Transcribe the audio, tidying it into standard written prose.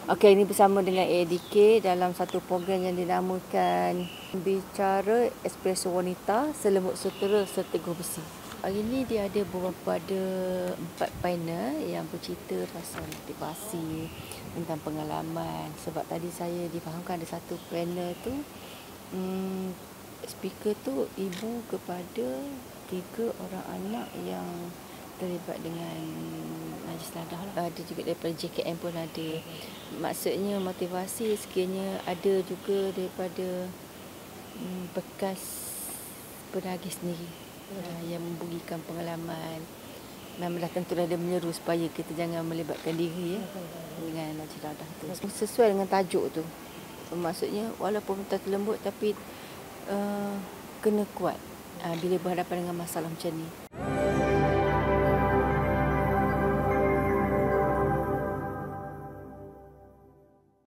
Okey, ini bersama dengan AADK dalam satu program yang dinamakan Bicara Espresso Wanita Selembut Sutera Seteguh Besi. Hari ini dia ada ada 4 panel yang bercerita pasal motivasi, tentang pengalaman. Sebab tadi saya difahamkan ada satu panel tu, speaker tu ibu kepada 3 orang anak yang terlibat dengan najis dadah lah. Ada juga daripada JKM pun ada. Maksudnya motivasi sekiranya ada juga daripada bekas penagih sendiri yang membugikan pengalaman. Memang dah tentu dia menyeru supaya kita jangan melibatkan diri dengan najis dadah tu. Sesuai dengan tajuk tu. Maksudnya walaupun tak lembut tapi kena kuat bila berhadapan dengan masalah macam ni.